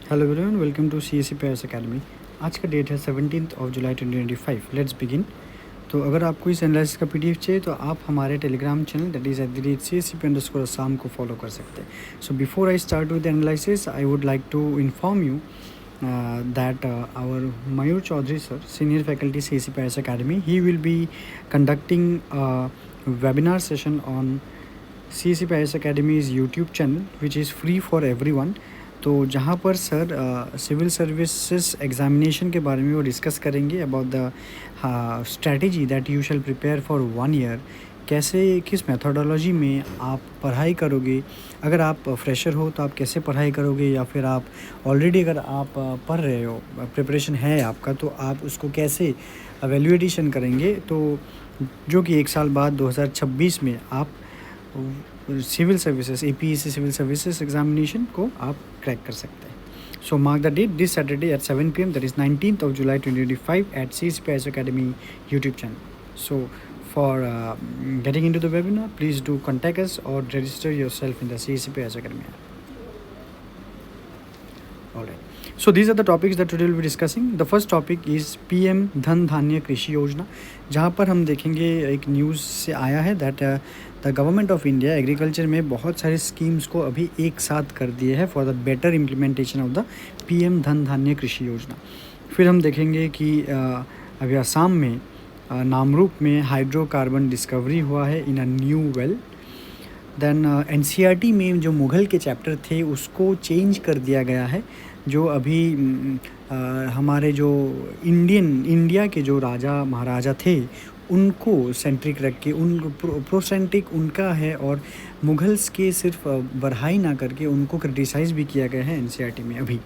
Hello everyone, welcome to CSE pairs academy. आज का date है 17 जुलाई 2025। Let's begin. तो अगर आपको इस एनालिसिस का PDF चाहिए तो आप हमारे Telegram channel that is @CSEP_Assam को फॉलो कर सकते हैं। So before I start with analysis I would like to inform you that our Mayur Chaudhary sir, senior faculty CSE Paris Academy, he will be conducting a webinar session on CSE Paris Academy's YouTube channel which is free for everyone। तो जहाँ पर sir civil services examination के बारे में वो discuss करेंगे about the strategy that you shall prepare for 1 year. कैसे, किस मेथोडोलॉजी में आप पढ़ाई करोगे, अगर आप फ्रेशर हो तो आप कैसे पढ़ाई करोगे, या फिर आप ऑलरेडी अगर आप पढ़ रहे हो, प्रिपरेशन है आपका, तो आप उसको कैसे एवेल्यूएशन करेंगे, तो जो कि 1 साल बाद 2026 में आप civil services APSC civil services examination को आप क्रैक कर सकते हैं। So mark the date this Saturday at 7 PM, that is 19 July 2025 at CSE Paris Academy YouTube channel। So for getting into the webinar, please do contact us or register yourself in the CSE Paris Academy। Alright, so these are the topics that today we'll be discussing. The first topic is PM Dhan धान्य कृषि योजना, जहाँ पर हम देखेंगे एक news से आया है that the government of India agriculture में बहुत सारे स्कीम्स को अभी एक साथ कर दिए हैं for the better implementation of the PM Dhan धान्य कृषि योजना। फिर हम देखेंगे कि अभी असम में नामरूप में हाइड्रोकार्बन डिस्कवरी हुआ है in a new well. Then NCERT में जो मुग़ल के चैप्टर थे उसको चेंज कर दिया गया है। जो अभी हमारे जो इंडिया के जो राजा महाराजा थे उनको सेंट्रिक रख के, उन प्रोसेंट्रिक उनका है, और मुग़ल्स के सिर्फ बढ़ाई ना करके उनको क्रिटिसाइज़ भी किया गया है NCERT में अभी।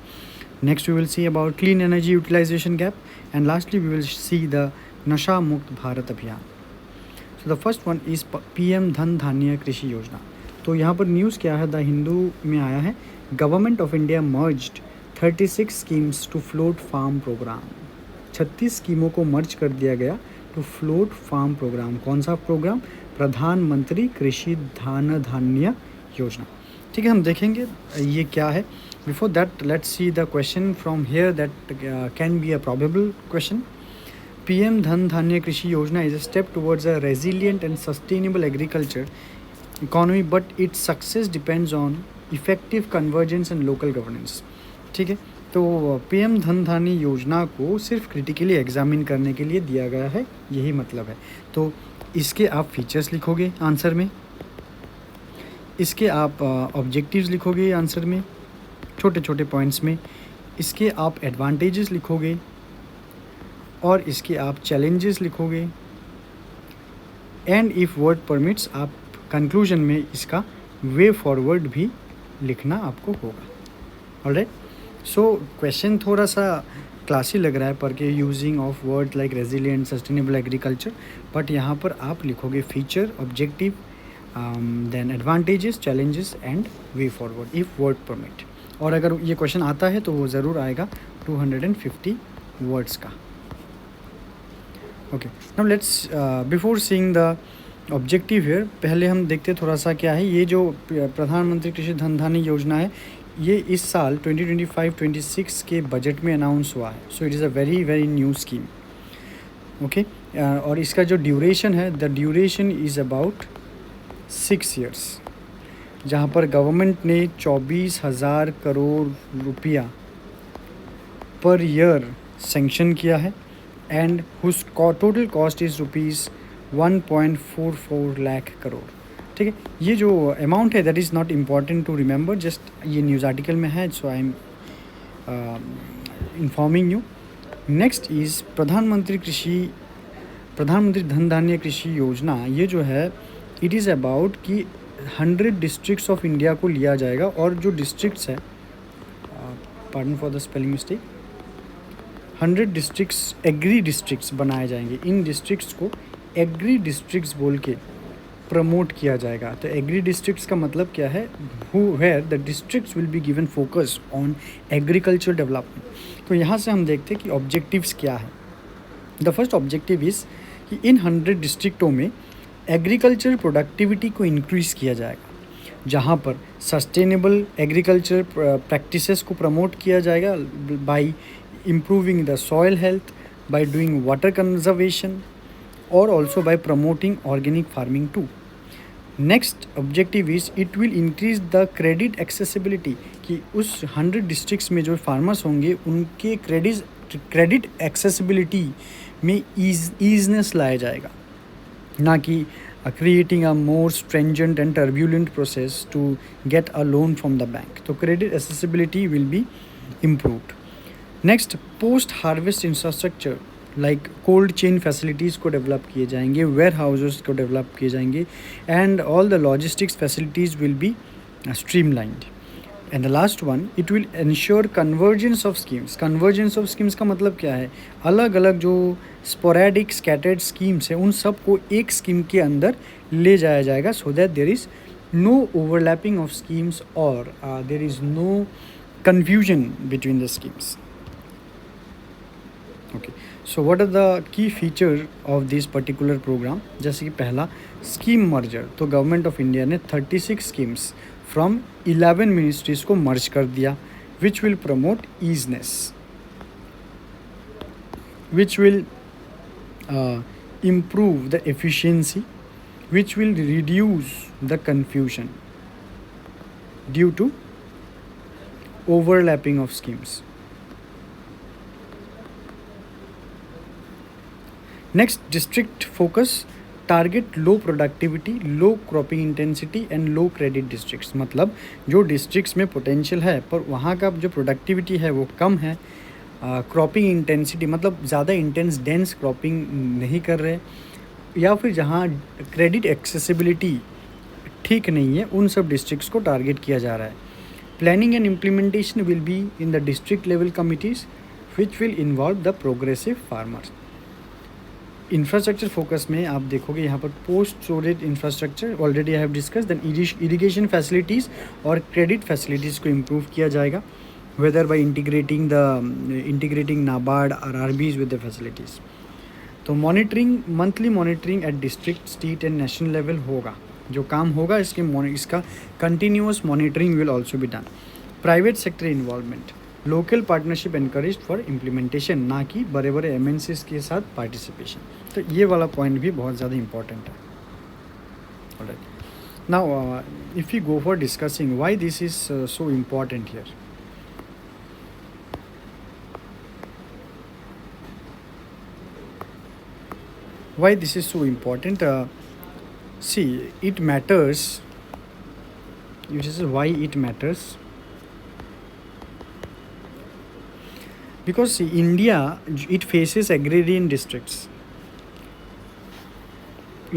Next we will see about clean energy utilisation gap, and lastly we will see the Nasha Mukt Bharat Abhiyan. So the first one is PM Dhan धान्य कृषि योजना। तो यहाँ पर न्यूज़ क्या है, द हिंदू में आया है, government of India merged 36 schemes to float farm programme. 36 स्कीमों को मर्ज कर दिया गया टू फ्लोट फार्म प्रोग्राम। कौन सा प्रोग्राम? प्रधानमंत्री कृषि धन धान्य योजना। ठीक है, हम देखेंगे ये क्या है। Before that let's see the question from here that can be a probable question. PM Dhan धान्य कृषि योजना is a step towards a resilient and sustainable agriculture economy, but its success depends on effective convergence and local governance. ठीक है, तो PM Dhan धान्य योजना को सिर्फ क्रिटिकली एग्जामिन करने के लिए दिया गया है, यही मतलब है। तो इसके आप फीचर्स लिखोगे आंसर में, इसके आप ऑब्जेक्टिव्स लिखोगे आंसर में छोटे छोटे पॉइंट्स में, इसके आप एडवांटेजेस लिखोगे, और इसके आप चैलेंजेस लिखोगे, एंड इफ़ वर्ड परमिट्स आप कंक्लूजन में इसका वे फॉरवर्ड भी लिखना आपको होगा। ऑलराइट, सो क्वेश्चन थोड़ा सा क्लासी लग रहा है पर के using of word like resilient, sustainable agriculture, but यहाँ पर आप लिखोगे feature, objective, then advantages, challenges and way forward if word permit. और अगर ये क्वेश्चन आता है तो वो ज़रूर आएगा 250 वर्ड्स का। Okay, now let's before seeing the objective here, पहले हम देखते थोड़ा सा क्या है ये जो प्रधानमंत्री कृषि धन धान्य योजना है। ये इस साल 2025-26 के बजट में अनाउंस हुआ है। So it is a very very new scheme. Okay, और इसका जो ड्यूरेशन है, the duration is about 6 years, जहाँ पर गवर्नमेंट ने 24,000 करोड़ रुपया पर ईयर सेंक्शन किया है, and whose total cost is rupees 1.44 lakh crore. ठीक है, ये जो अमाउंट है that is not important to remember, just ये न्यूज़ आर्टिकल में है, so I am informing you. Next is Pradhan Mantri Dhan धान्य कृषि योजना। ये जो है इट इज़ अबाउट कि 100 डिस्ट्रिक्ट्स ऑफ इंडिया को लिया जाएगा, और जो डिस्ट्रिक्ट्स है, pardon for the spelling mistake, 100 districts agri districts बनाए जाएंगे। इन डिस्ट्रिक्ट्स को एग्री डिस्ट्रिक्ट्स बोल के प्रमोट किया जाएगा। तो एग्री डिस्ट्रिक्ट्स का मतलब क्या है, where the districts will be given focus on agriculture development. तो यहाँ से हम देखते हैं कि ऑब्जेक्टिव्स क्या है। द फर्स्ट ऑब्जेक्टिव इज़ कि इन 100 डिस्ट्रिक्टों में एग्रीकल्चर प्रोडक्टिविटी को इंक्रीज़ किया जाएगा। जहाँ पर सस्टेनेबल एग्रीकल्चर प्रैक्टिसेस को प्रमोट किया जाएगा by improving the soil health, by doing water conservation और also by promoting organic farming too. Next objective is it will increase the credit accessibility, कि उस 100 डिस्ट्रिक्ट्स में जो फार्मर्स होंगे उनके क्रेडिट एक्सेसिबिलिटी में ईजनेस लाया जाएगा, ना कि creating a more stringent and turbulent process to get a loan from the bank. तो credit accessibility will be improved. Next, post harvest infrastructure like cold chain facilities को develop किए जाएंगे, warehouses को develop किए जाएंगे and all the logistics facilities will be streamlined. And the last one, it will ensure convergence of schemes. Convergence of schemes का मतलब क्या है? अलग अलग जो sporadic scattered schemes है उन सब को एक स्कीम के अंदर ले जाया जाएगा, so that there is no overlapping of schemes or there is no confusion between the schemes. Okay, so what are the key feature of this particular program? जैसे कि पहला स्कीम मर्जर, तो गवर्नमेंट ऑफ इंडिया ने 36 schemes from 11 ministries को मर्ज कर दिया, which will promote easiness, which will improve the efficiency, which will reduce the confusion due to overlapping of schemes. Next, district focus target low productivity, low cropping intensity and low credit districts, मतलब जो districts में potential है पर वहाँ का जो productivity है वो कम है, क्रॉपिंग इंटेंसिटी मतलब ज़्यादा इंटेंस डेंस क्रॉपिंग नहीं कर रहे, या फिर जहाँ क्रेडिट एक्सेसिबिलिटी ठीक नहीं है, उन सब डिस्ट्रिक्ट्स को टारगेट किया जा रहा है. Planning and implementation will be in the district level committees which will involve the progressive farmers. Infrastructure focus में आप देखोगे यहाँ पर post storage infrastructure already I have discuss, then irrigation facilities और क्रेडिट फैसिलिटीज़ को इम्प्रूव किया जाएगा, whether by integrating NABARD RRBs with the facilities. तो monitoring, monthly monitoring at district, state and national level होगा, जो काम होगा इसका continuous monitoring will also be done. Private sector involvement, local partnership encourage for implementation, ना कि बड़े बड़े MNCs के साथ पार्टिसिपेशन. तो ये वाला पॉइंट भी बहुत ज़्यादा इंपॉर्टेंट है. Alright, now if you go for discussing why this is so important here. Why this is so important? See, it matters. This is why it matters. Because see, India, it faces agrarian districts.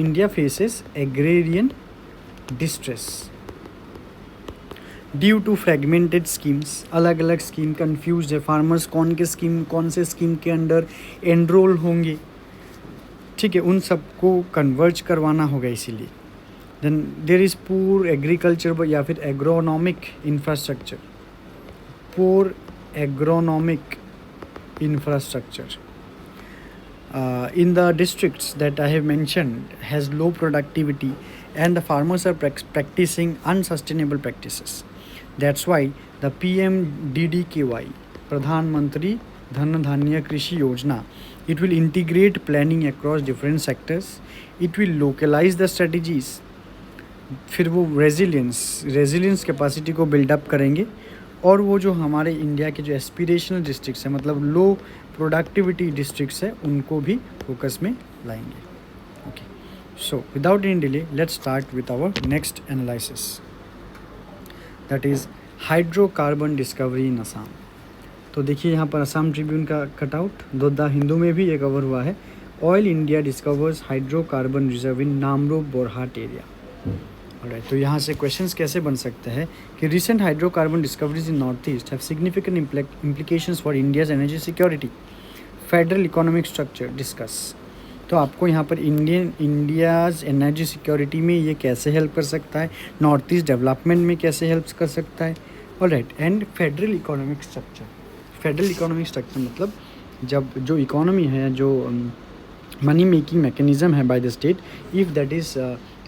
India faces agrarian distress due to fragmented schemes. अलग अलग scheme confuse है, farmers कौन से scheme के under enrol होंगे, ठीक है, उन सबको कन्वर्ज करवाना होगा इसीलिए. देन देर इज़ पूर एग्रीकल्चर या फिर एग्रोनॉमिक इंफ्रास्ट्रक्चर, पूर agronomic infrastructure in the districts that I have mentioned has low productivity and the farmers are practicing unsustainable practices. That's why the PMDDKY, Pradhan Mantri Dhan Dhanya Krishi Yojana, it will integrate planning across different sectors, it will localize the strategies, फिर वो resilience capacity को buildup करेंगे, और वो जो हमारे India के जो एस्पिरेशनल डिस्ट्रिक्ट्स हैं, मतलब लो प्रोडक्टिविटी डिस्ट्रिक्ट्स है, उनको भी फोकस में लाएंगे. Okay, so without any delay let's start with our next analysis, that is hydrocarbon discovery in Assam. तो देखिए यहाँ पर असम ट्रिब्यून का कटआउट, द हिंदू में भी ये कवर हुआ है. Oil India discovers hydrocarbon reserve in Namrup Borhat area. Alright, तो यहाँ से क्वेश्चंस कैसे बन सकते हैं कि recent hydrocarbon discoveries in north east have significant implications for India's energy security, federal economic structure discuss. तो आपको यहाँ पर इंडियाज एनर्जी सिक्योरिटी में ये कैसे हेल्प कर सकता है, नॉर्थ ईस्ट डेवलपमेंट में कैसे हेल्प कर सकता है. Alright, and federal economic structure. Federal economic structure मतलब जब जो इकोनॉमी है, जो मनी मेकिंग मैकेनिज्म है by the state, if that is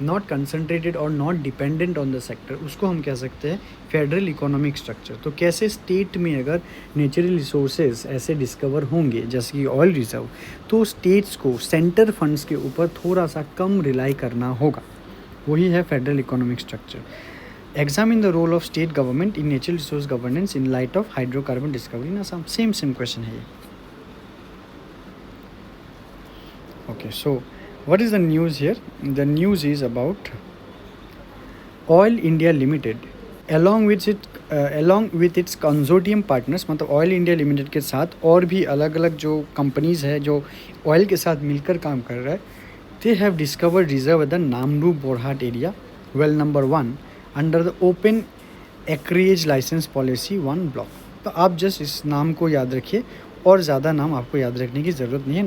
not concentrated और not dependent on the sector, उसको हम कह सकते हैं फेडरल इकोनॉमिक स्ट्रक्चर। तो कैसे स्टेट में अगर नेचुरल रिसोर्सेज ऐसे डिस्कवर होंगे जैसे कि ऑयल रिजर्व, तो स्टेट्स को सेंटर फंड्स के ऊपर थोड़ा सा कम रिलाई करना होगा, वही है federal economic structure. Examine the role of state government in natural resource governance in light of hydrocarbon discovery in Assam. Same question है ये। Okay, so what is the news here? The news is about Oil India Limited along with its consortium partners, मतलब oil India limited के साथ और भी अलग अलग जो कंपनीज़ है जो ऑयल के साथ मिलकर काम कर रहा है, they have discovered reserve at the Namru Borhat area, well number 1 under the open acreage license policy 1 block। तो आप जस्ट इस नाम को याद रखिए और ज़्यादा नाम आपको याद रखने की ज़रूरत नहीं है,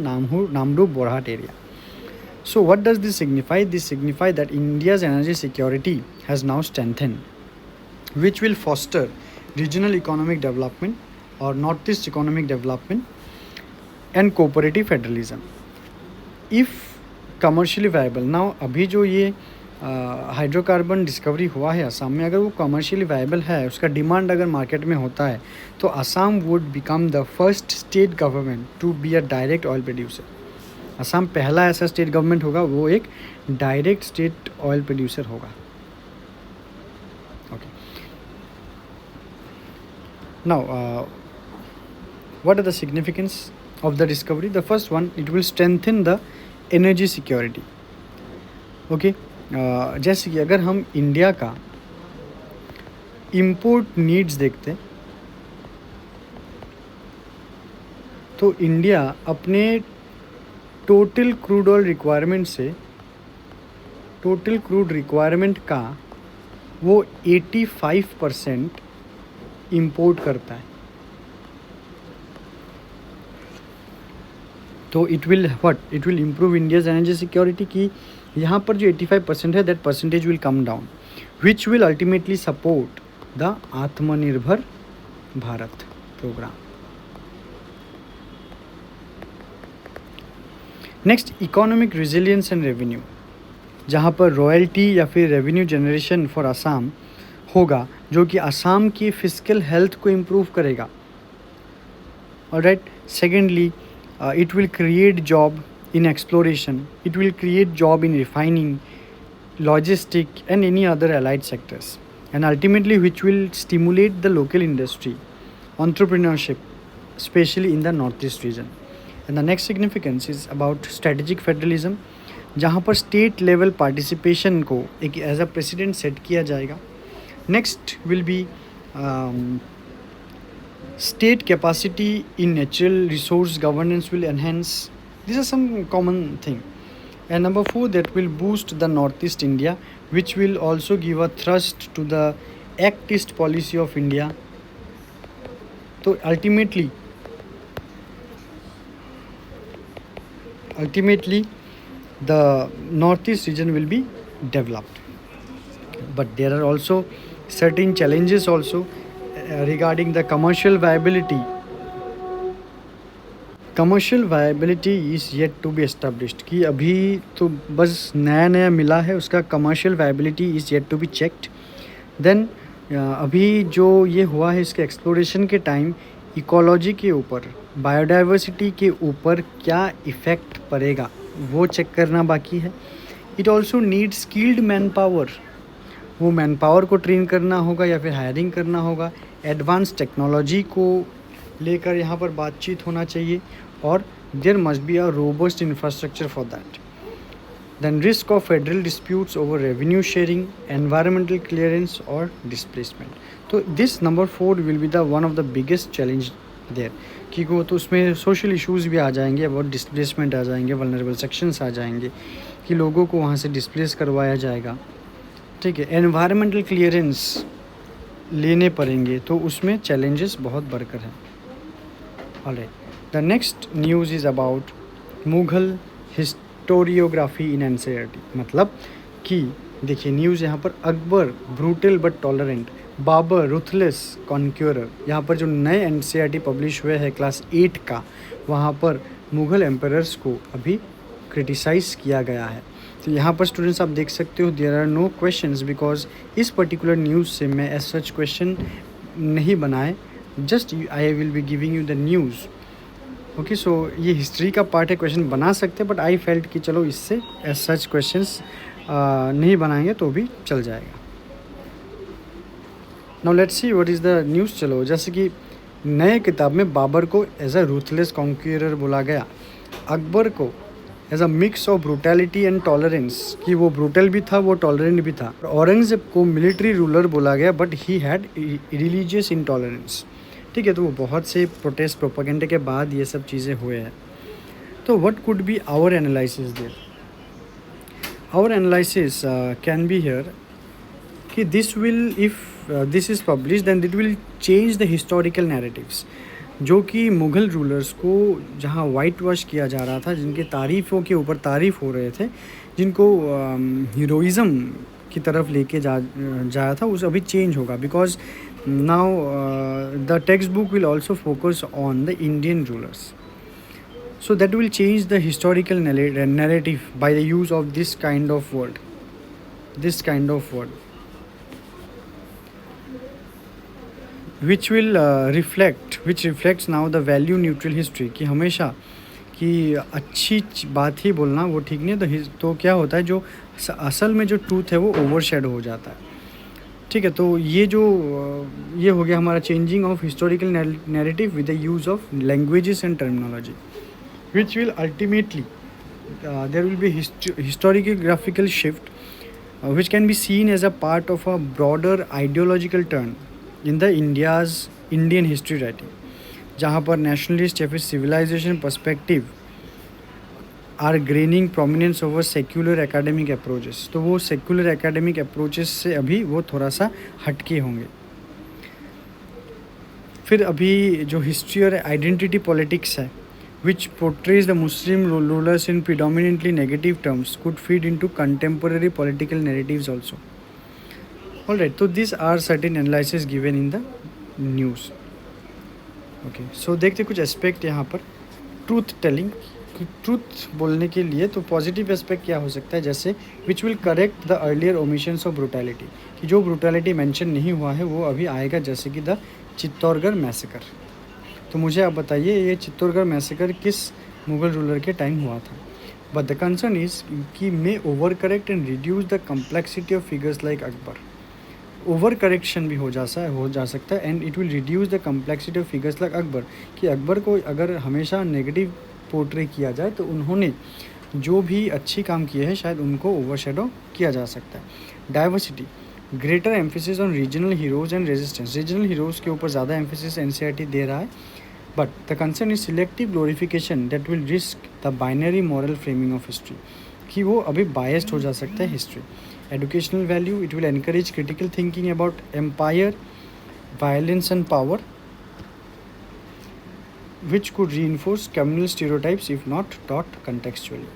Namrup Borhat area. So what does this signify? This signify that India's energy security has now strengthen which will foster regional economic development और north east economic development and cooperative federalism if commercially viable. Now अभी जो ये hydrocarbon discovery हुआ है असम में, अगर वो commercially viable है, उसका डिमांड अगर मार्केट में होता है, तो Assam would become the first state government to be a direct oil producer. Assam पहला ऐसा स्टेट गवर्नमेंट होगा वो एक डायरेक्ट स्टेट ऑयल प्रोड्यूसर होगा। Okay, now what are the significance of the discovery? The first one, it will strengthen the energy security. Okay, जैसे कि अगर हम इंडिया का इंपोर्ट नीड्स देखते तो इंडिया अपने टोटल क्रूड ऑयल रिक्वायरमेंट से, टोटल क्रूड रिक्वायरमेंट का वो 85% इंपोर्ट करता है। तो it will improve India's energy security की यहाँ पर जो 85% है, that percentage will come down, which will ultimately support the Atmanirbhar Bharat program. Next, economic resilience and revenue, जहाँ पर रॉयल्टी या फिर रेवेन्यू जनरेशन फॉर असम होगा, जो कि असम की फिजिकल हेल्थ को इम्प्रूव करेगा। Alright, secondly, it will create job in exploration, it will create job in refining, logistic and any other allied sectors, and ultimately which will stimulate the local industry, entrepreneurship, especially in the northeast region. And the next significance is about strategic federalism, जहाँ पर state level participation को एक as a precedent set किया जाएगा। Next will be state capacity in natural resource governance will enhance. These are some common thing. And number 4, that will boost the northeast India, which will also give a thrust to the Act East policy of India. So ultimately the northeast region will be developed. But there are also certain challenges also regarding the commercial viability. Commercial viability is yet to be established, कि अभी तो बस नया मिला है, उसका commercial viability is yet to be checked. Then अभी जो ये हुआ है इसके एक्सप्लोरेशन के टाइम इकोलॉजी के ऊपर, बायोडाइवर्सिटी के ऊपर क्या इफ़ेक्ट पड़ेगा वो चेक करना बाकी है। It also need skilled man power, वो मैन पावर को ट्रेन करना होगा या फिर हायरिंग करना होगा। एडवांस टेक्नोलॉजी को लेकर यहाँ पर बातचीत होना चाहिए और there must be a robust infrastructure for that. Then risk of federal disputes over revenue sharing, environmental clearance और डिस्प्लेसमेंट। तो this number 4 will be the one of the biggest challenge there, क्योंकि वो तो उसमें सोशल इश्यूज़ भी आ जाएंगे, about displacement आ जाएंगे, vulnerable sections आ जाएंगे कि लोगों को वहाँ से डिस्प्लेस करवाया जाएगा। ठीक है, एनवायरमेंटल क्लियरेंस लेने पड़ेंगे, तो उसमें चैलेंजेस बहुत बढ़कर हैं। Alright, the next news is about Mughal historiography in NCERT. मतलब कि देखिए न्यूज़ यहाँ पर Akbar brutal but tolerant, Babur ruthless conqueror. यहाँ पर जो नए एनसीईआरटी पब्लिश हुए हैं क्लास 8 का, वहाँ पर मुग़ल एम्परर्स को अभी क्रिटिसाइज़ किया गया है। तो यहाँ पर स्टूडेंट्स आप देख सकते हो there are no questions because इस पर्टिकुलर न्यूज़ से मैं एज सच क्वेश्चन नहीं बनाए, just I will be giving you the news. Okay, so ये हिस्ट्री का पार्ट है, क्वेश्चन बना सकते हैं बट आई फेल्ट कि चलो इससे एज सच क्वेश्चंस नहीं बनाएंगे तो भी चल जाएगा। Now let's see what is the news. चलो, जैसे कि नए किताब में बाबर को एज अ रूथलेस कॉन्क्यूरर बोला गया, अकबर को as a mix of brutality and tolerance, कि वो ब्रूटल भी था वो टॉलरेंट भी था। औरंगजेब को मिलिट्री रूलर बोला गया but he had religious intolerance. ठीक है, तो वो बहुत से प्रोटेस्ट प्रोपेगेंडा के बाद ये सब चीज़ें हुए हैं। तो what could be our analysis there? Our analysis can be here कि this will if this is publish then it will change the historical narratives, जो कि मुग़ल रूलर्स को जहाँ वाइट वॉश किया जा रहा था, जिनके तारीफ़ों के ऊपर तारीफ़ हो रहे थे, जिनको हीरोइज़म की तरफ लेके जाया था, उस अभी चेंज होगा because now the text book will also focus on the Indian rulers. So that will change the historical narrative by the use of this kind of word, which reflects now the value neutral history, कि हमेशा कि अच्छी बात ही बोलना वो ठीक नहीं है। तो क्या होता है, जो असल में जो ट्रूथ है वो ओवरशैडो हो जाता है। ठीक है, तो ये हो गया हमारा changing of historical narrative with the use of languages and terminology, which will ultimately there will be historiographical shift which can be seen as a part of a broader ideological turn in the Indian history writing, जहाँ पर nationalist या फिर civilization perspective are gaining prominence over secular academic approaches। तो वो secular academic approaches से अभी वो थोड़ा सा हटके होंगे। फिर अभी जो हिस्ट्री और आइडेंटिटी पॉलिटिक्स है, which portrays the Muslim rulers in predominantly negative terms, could feed into contemporary political narratives also. Alright, so these are certain analysis given in the news. Okay, so देखते कुछ aspect यहाँ पर truth telling, truth बोलने के लिए तो positive aspect क्या हो सकता है, जैसे which will correct the earlier omissions of brutality, कि जो ब्रूटैलिटी मेंशन नहीं हुआ है वो अभी आएगा, जैसे कि द चित्तौड़गढ़ मैसेकर। तो मुझे आप बताइए ये चित्तौड़गढ़ मैसेकर किस मुग़ल रूलर के टाइम हुआ था? बट द कंसर्न इज़ कि may over correct and reduce the complexity of figures like Akbar. Over correction भी हो जा सकता है and it will reduce the complexity of figures like Akbar, कि अकबर को अगर हमेशा नेगेटिव पोर्ट्रे किया जाए तो उन्होंने जो भी अच्छी काम किए हैं शायद उनको ओवरशैडो किया जा सकता है। Diversity, greater emphasis on regional heroes and resistance, regional heroes के ऊपर ज़्यादा एम्फेसिस एनसीईआरटी दे रहा है, but the concern is selective glorification that will risk the binary moral framing of history, कि वो अभी बायस्ड हो जा सकता है history. Educational value, it will encourage critical thinking about empire, violence and power, which could reinforce communal stereotypes if not taught contextually.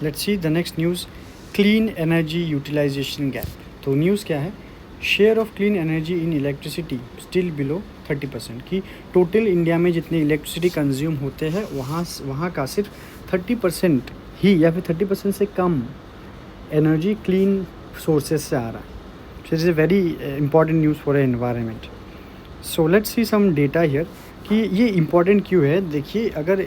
Let's see the next news, clean energy utilization gap। तो news क्या है, share of clean energy in electricity still below 30%, कि total India में जितने electricity consume होते हैं वहाँ का सिर्फ 30% ही या फिर 30% से कम एनर्जी क्लीन सोर्सेज से आ रहा है। So it is a very important news for environment. So let's see some data here कि ये इम्पॉर्टेंट क्यों है। देखिए, अगर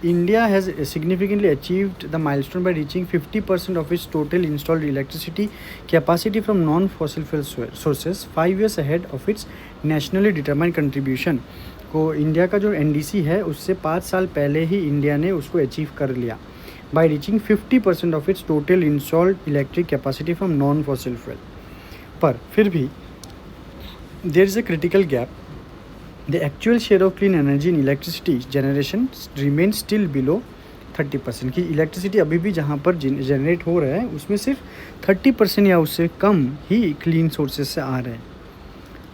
India has significantly achieved the milestone by reaching 50% of its total installed electricity capacity from non fossil fuel sources 5 years ahead of its nationally determined contribution, को India का जो NDC है उससे 5 साल पहले ही इंडिया ने उसको अचीव कर लिया by reaching 50% of its total installed electric capacity from non fossil fuel. पर फिर भी there is a critical gap, the actual share of clean energy in electricity generation remains still below 30%, की electricity अभी भी जहाँ पर जनरेट हो रहा है उसमें सिर्फ 30% या उससे कम ही क्लीन सोर्सेज से आ रहे हैं।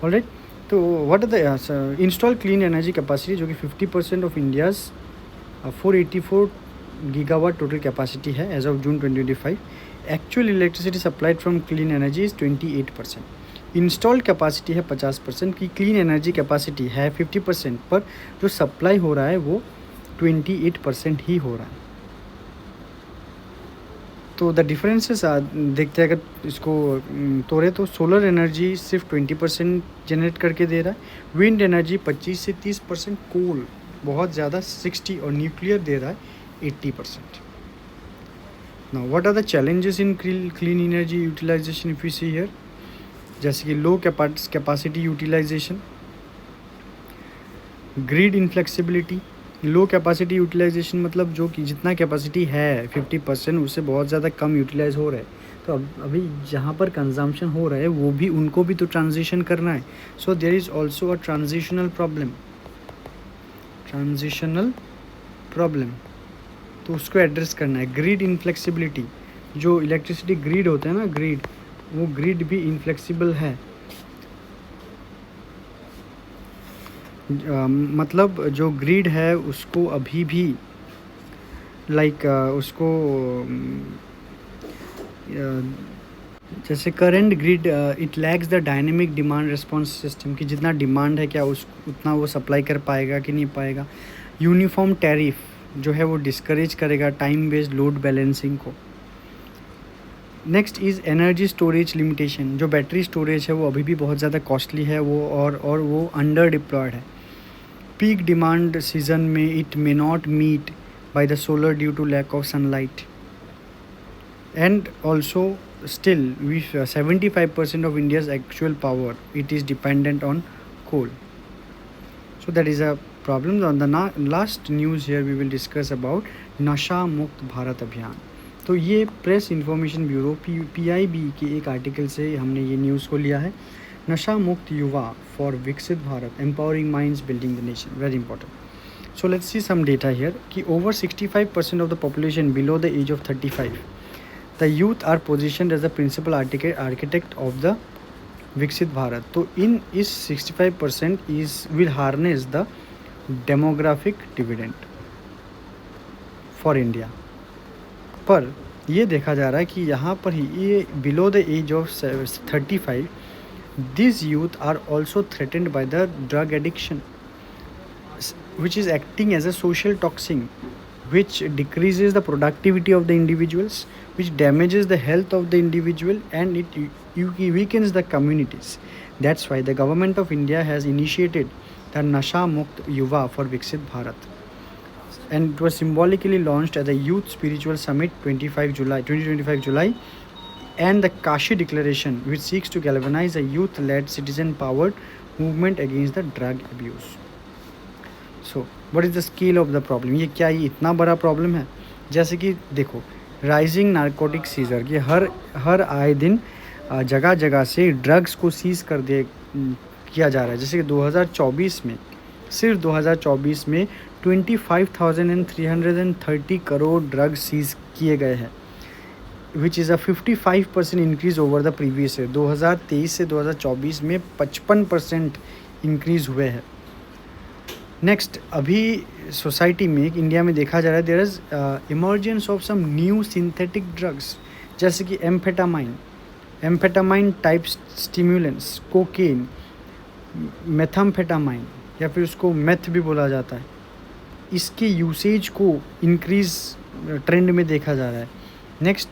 ऑलराइट, तो what are the install clean energy capacity, जो कि 50% of India's 484 gigawatt total capacity है as of June 2025। Actual electricity supplied from clean energy is 28%, installed capacity है 50% की, क्लीन एनर्जी कैपेसिटी है 50%, पर जो सप्लाई हो रहा है वो 28% ही हो रहा है। तो द डिफरेंसेस देखते हैं अगर इसको तोड़े तो सोलर एनर्जी सिर्फ 20% जनरेट करके दे रहा है, विंड एनर्जी 25 से 30%, कोल बहुत ज़्यादा 60 और न्यूक्लियर दे रहा है 80%. Now what are the challenges in clean energy utilisation if you see here, जैसे कि low capacity utilisation, grid inflexibility. Low capacity utilisation मतलब जो कि जितना कैपेसिटी है 50% उससे बहुत ज़्यादा कम यूटिलाइज हो रहा है. तो अभी जहाँ पर कंजम्पशन हो रहा है वो भी उनको भी तो ट्रांजिशन करना है. So there is also a transitional problem, तो उसको एड्रेस करना है. ग्रिड इनफ्लेक्सिबिलिटी, जो इलेक्ट्रिसिटी ग्रिड होता है ना, ग्रिड, वो ग्रिड भी इनफ्लेक्सिबल है. मतलब जो ग्रिड है उसको अभी भी उसको जैसे current grid it lacks the dynamic demand response system, कि जितना डिमांड है क्या उतना वो सप्लाई कर पाएगा कि नहीं पाएगा. यूनिफॉर्म टैरिफ जो है वो डिस्करेज करेगा टाइम बेस्ड लोड बैलेंसिंग को. Next is energy storage limitation, जो बैटरी स्टोरेज है वो अभी भी बहुत ज़्यादा कॉस्टली है वो और वो अंडर डिप्लॉयड है. पीक डिमांड सीजन में it may not meet by the solar due to lack of sunlight. And also still we 75% of India's actual power it is dependent on coal. So that is a problem. On the last news here we will discuss about नशा मुक्त भारत अभियान. तो ये press information bureau PIB के एक article से हमने ये news को लिया है. नशा मुक्त युवा for Viksit Bharat, empowering minds building the nation, very important. So let's see some data here कि over 65% of the population below the age of 35, the youth are positioned as the principal architect of the विकसित भारत. तो इन इस 65% will harness the demographic dividend for India. पर ये देखा जा रहा है कि यहाँ पर ही ये below the age of 35 these youth are also threatened by the drug addiction which is acting as a social toxin which decreases the productivity of the individuals, which damages the health of the individual, and it weakens the communities. That's why the government of India has initiated the Nasha Mukt Yuva for Viksit Bharat, and it was symbolically launched at the Youth Spiritual Summit 2025 July, and the Kashi Declaration, which seeks to galvanize a youth-led citizen-powered movement against the drug abuse. So what is the scale of the problem, ये क्या ये इतना बड़ा problem है. जैसे कि देखो rising narcotic scissor, ये हर आए दिन जगह जगह से ड्रग्स को सीज किया जा रहा है. जैसे कि 2024 में सिर्फ 2024 में 25,330 करोड़ ड्रग्स सीज किए गए हैं, which is a 55% increase over the previous year. 2023 से 2024 में 55% इंक्रीज़ हुए हैं. नेक्स्ट, अभी सोसाइटी में इंडिया में देखा जा रहा है there is emergence of some new synthetic drugs, जैसे कि amphetamine type stimulants, cocaine, methamphetamine या फिर उसको मेथ भी बोला जाता है. इसके यूसेज को इंक्रीज़ ट्रेंड में देखा जा रहा है. Next,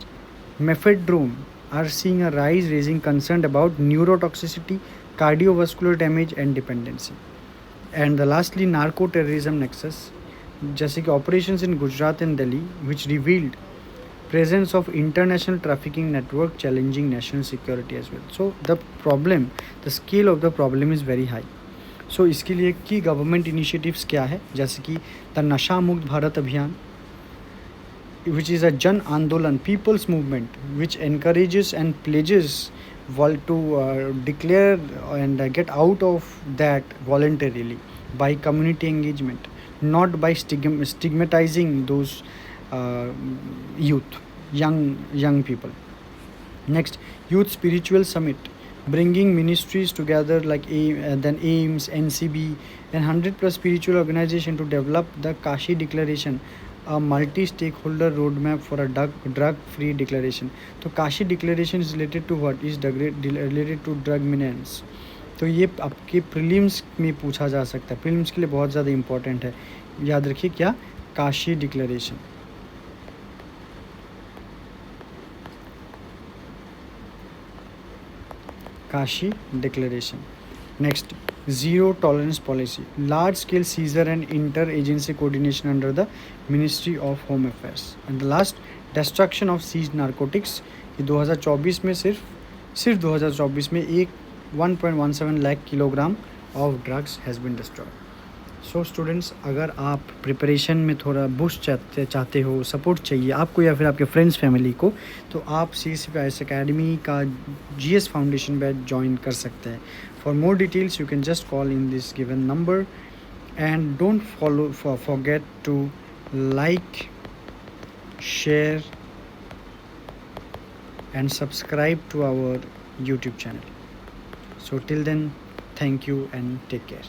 mephedrone are seeing a rise raising concern about neurotoxicity, cardiovascular damage and dependency. And the lastly narco terrorism nexus, जैसे कि operations in Gujarat and Delhi which revealed presence of international trafficking network challenging national security as well. So the scale of the problem is very high. So इसके लिए की government initiatives क्या है, जैसे कि the Nasha Mukt Bharat अभियान, which is a Jan Andolan people's movement which encourages and pledges to declare and get out of that voluntarily by community engagement, not by stigmatizing those young people. Next, Youth Spiritual Summit, bringing ministries together like AIMS, NCB and 100+ spiritual organization to develop the Kashi Declaration, a multi-stakeholder roadmap for a drug-free declaration. तो Kashi declaration is related to what, is related to drug menace. तो ये आपके prelims में पूछा जा सकता है, prelims के लिए बहुत ज़्यादा इंपॉर्टेंट है. याद रखिए क्या, Kashi declaration. Kashi Declaration. Next, zero tolerance policy, large scale seizure and inter-agency coordination under the Ministry of Home Affairs. And the last, destruction of seized narcotics. ये 2024 में सिर्फ 2024 में 1.17 lakh kilogram of drugs has been destroyed. So students, अगर आप preparation में थोड़ा boost चाहते हो, सपोर्ट चाहिए आपको या फिर आपके फ्रेंड्स फैमिली को, तो आप CCPIS अकेडमी का GS फाउंडेशन बैच ज्वाइन कर सकते हैं. For more details you can just call in this given number and don't forget to like, share and subscribe to our YouTube channel. So till then, thank you and take care.